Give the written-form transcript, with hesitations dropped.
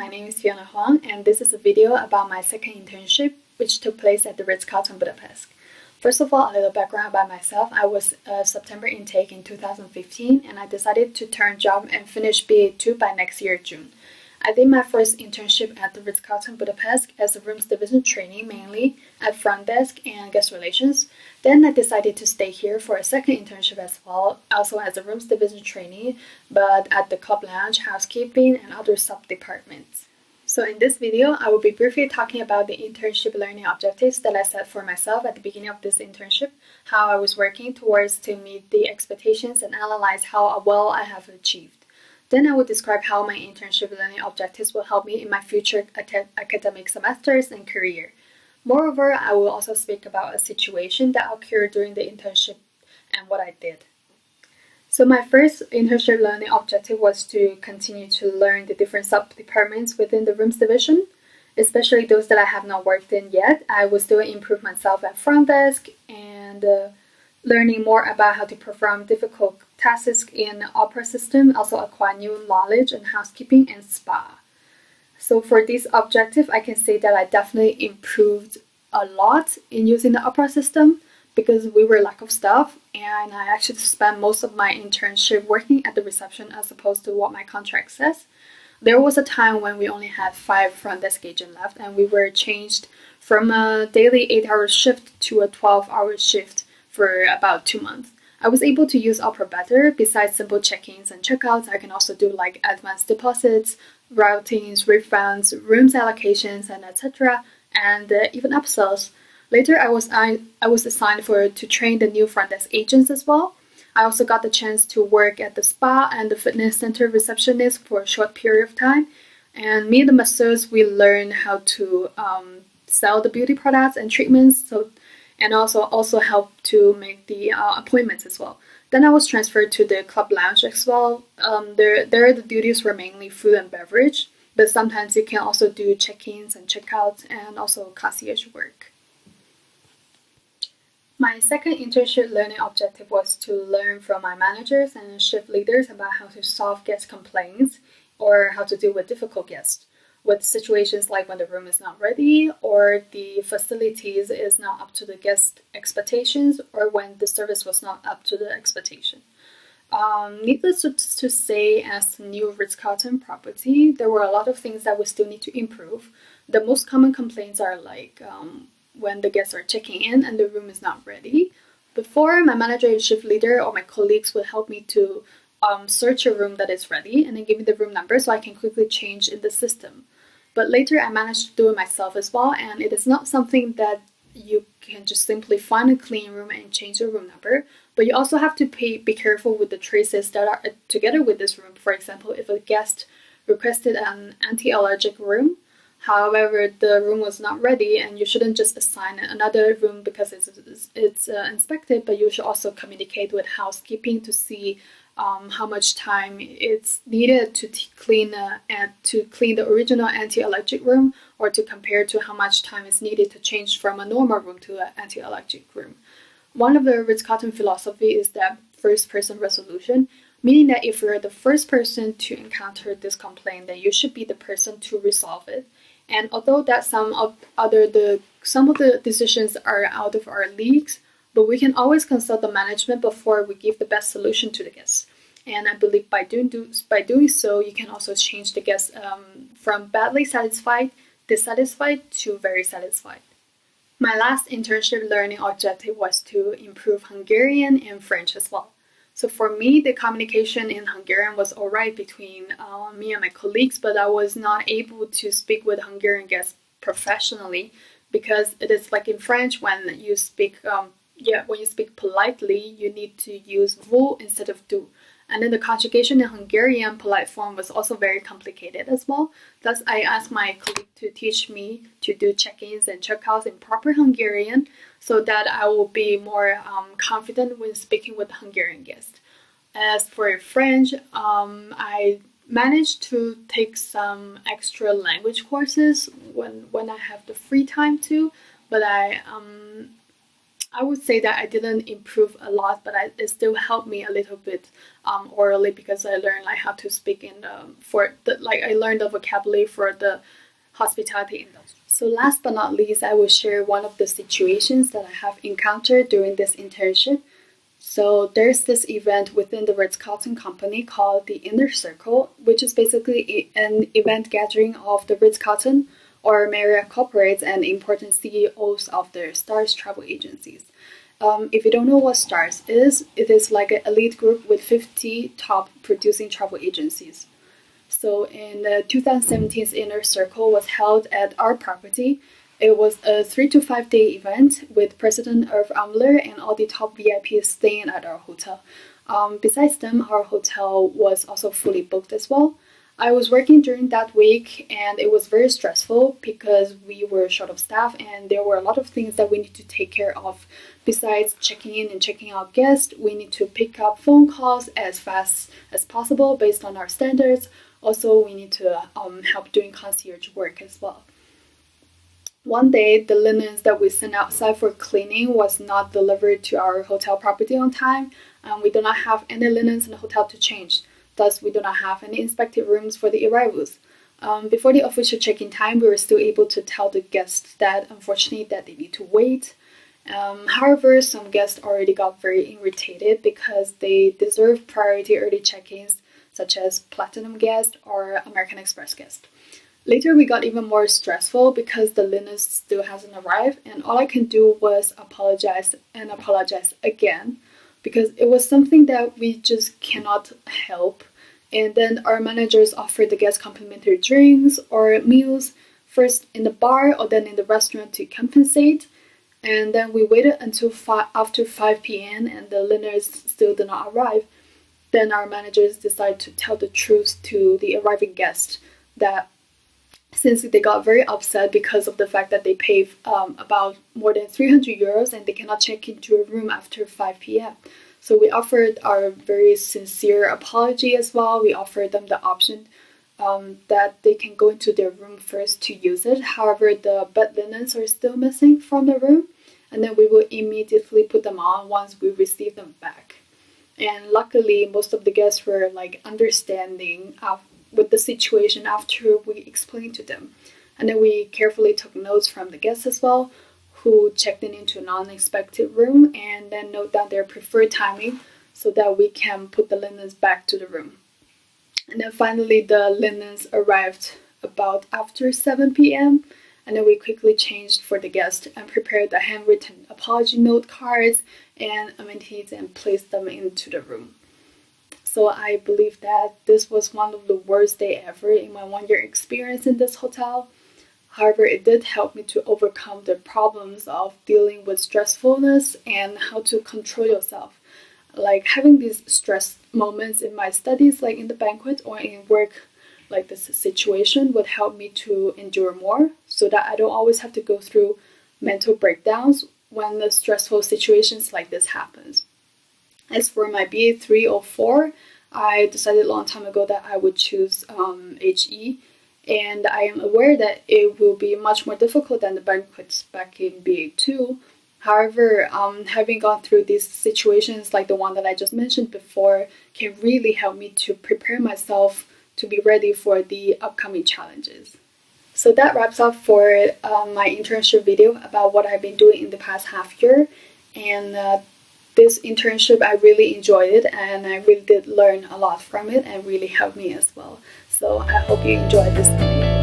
my name is Fiona Huang, and this is a video about my second internship, which took place at the Ritz-Carlton Budapest. First of all, a little background about myself. I was a September intake in 2015, and I decided to turn job and finish BA2 by next year, June. I did my first internship at the Ritz-Carlton Budapest as a rooms division trainee, mainly at front desk and guest relations. Then I decided to stay here for a second internship as well, also as a rooms division trainee, but at the club lounge, housekeeping, and other sub-departments. So in this video, I will be briefly talking about the internship learning objectives that I set for myself at the beginning of this internship, how I was working towards to meet the expectations, and analyze how well I have achieved. Then I will describe how my internship learning objectives will help me in my future academic semesters and career. Moreover, I will also speak about a situation that occurred during the internship and what I did. So my first internship learning objective was to continue to learn the different sub-departments within the rooms division, especially those that I have not worked in yet. I will still improve myself at front desk and learning more about how to perform difficult tasks in the opera system, also acquire new knowledge in housekeeping and spa. So for this objective, I can say that I definitely improved a lot in using the opera system because we were lack of staff, and I actually spent most of my internship working at the reception as opposed to what my contract says. There was a time when we only had 5 front desk agents left, and we were changed from a daily 8-hour shift to a 12-hour shift for about 2 months. I was able to use Opera better. Besides simple check-ins and check-outs, I can also do like advanced deposits, routines, refunds, rooms allocations, and etc., and even upsells. Later, I was assigned to train the new front desk agents as well. I also got the chance to work at the spa and the fitness center receptionist for a short period of time. And me and the masseurs, we learned how to sell the beauty products and treatments, and also help to make the appointments as well. Then I was transferred to the club lounge as well. There the duties were mainly food and beverage, but sometimes you can also do check-ins and check-outs and also concierge work. My second internship learning objective was to learn from my managers and shift leaders about how to solve guest complaints or how to deal with difficult guests, with situations like when the room is not ready or the facilities is not up to the guest expectations or when the service was not up to the expectation. Needless to say, as a new Ritz-Carlton property, there were a lot of things that we still need to improve. The most common complaints are like when the guests are checking in and the room is not ready. Before, my manager and shift leader or my colleagues would help me to search a room that is ready and then give me the room number so I can quickly change in the system. But later I managed to do it myself as well, and it is not something that you can just simply find a clean room and change the room number, but you also have to be careful with the traces that are together with this room. For example, if a guest requested an anti-allergic room, however, the room was not ready, and you shouldn't just assign another room because it's inspected, but you should also communicate with housekeeping to see how much time it's needed to clean the original anti-allergic room, or to compare to how much time is needed to change from a normal room to an anti-allergic room. One of the Ritz-Carlton philosophy is that first-person resolution, meaning that if you're the first person to encounter this complaint, then you should be the person to resolve it. And although that some of the decisions are out of our leagues, but we can always consult the management before we give the best solution to the guests. And I believe by doing so, you can also change the guests from badly satisfied, dissatisfied to very satisfied. My last internship learning objective was to improve Hungarian and French as well. So for me, the communication in Hungarian was alright between me and my colleagues, but I was not able to speak with Hungarian guests professionally because it is like in French when you speak politely, you need to use vous instead of du. And then the conjugation in Hungarian polite form was also very complicated as well. Thus, I asked my colleague to teach me to do check-ins and check-outs in proper Hungarian so that I will be more confident when speaking with Hungarian guests. As for French, I managed to take some extra language courses when I have the free time to, but I would say that I didn't improve a lot, but it still helped me a little bit orally, because I learned like how to speak in I learned the vocabulary for the hospitality industry. So last but not least, I will share one of the situations that I have encountered during this internship. So there's this event within the Ritz-Carlton company called the Inner Circle, which is basically an event gathering of the Ritz-Carlton or Marriott corporates and important CEOs of their Stars travel agencies. If you don't know what Stars is, it is like an elite group with 50 top producing travel agencies. So in the 2017's Inner Circle was held at our property. It was a 3 to 5 day event with President Irv Amler and all the top VIPs staying at our hotel. Besides them, our hotel was also fully booked as well. I was working during that week, and it was very stressful because we were short of staff and there were a lot of things that we need to take care of. Besides checking in and checking out guests, we need to pick up phone calls as fast as possible based on our standards. Also, we need to help doing concierge work as well. One day, the linens that we sent outside for cleaning was not delivered to our hotel property on time, and we do not have any linens in the hotel to change. Thus, we do not have any inspected rooms for the arrivals. Before the official check-in time, we were still able to tell the guests that, unfortunately, that they need to wait. However, some guests already got very irritated because they deserve priority early check-ins, such as Platinum guest or American Express guest. Later, we got even more stressful because the linen still hasn't arrived, and all I can do was apologize again, because it was something that we just cannot help. And then our managers offered the guests complimentary drinks or meals, first in the bar or then in the restaurant to compensate. And then we waited until after 5 p.m. and the liners still did not arrive. Then our managers decided to tell the truth to the arriving guests, that since they got very upset because of the fact that they paid about more than 300 euros and they cannot check into a room after 5 p.m. So we offered our very sincere apology as well. We offered them the option that they can go into their room first to use it. However, the bed linens are still missing from the room, and then we will immediately put them on once we receive them back. And luckily, most of the guests were like understanding with the situation after we explained to them. And then we carefully took notes from the guests as well, who checked in into an unexpected room, and then note down their preferred timing so that we can put the linens back to the room. And then finally, the linens arrived about after 7 p.m. And then we quickly changed for the guests and prepared the handwritten apology note cards and amenities and placed them into the room. So I believe that this was one of the worst days ever in my 1 year experience in this hotel. However, it did help me to overcome the problems of dealing with stressfulness and how to control yourself. Like having these stress moments in my studies, like in the banquet or in work, like this situation would help me to endure more so that I don't always have to go through mental breakdowns when the stressful situations like this happens. As for my BA3 or 4, I decided a long time ago that I would choose HE, and I am aware that it will be much more difficult than the banquets back in BA2. However, having gone through these situations like the one that I just mentioned before can really help me to prepare myself to be ready for the upcoming challenges. So that wraps up for my internship video about what I've been doing in the past half year. And this internship, I really enjoyed it, and I really did learn a lot from it and really helped me as well. So I hope you enjoyed this video.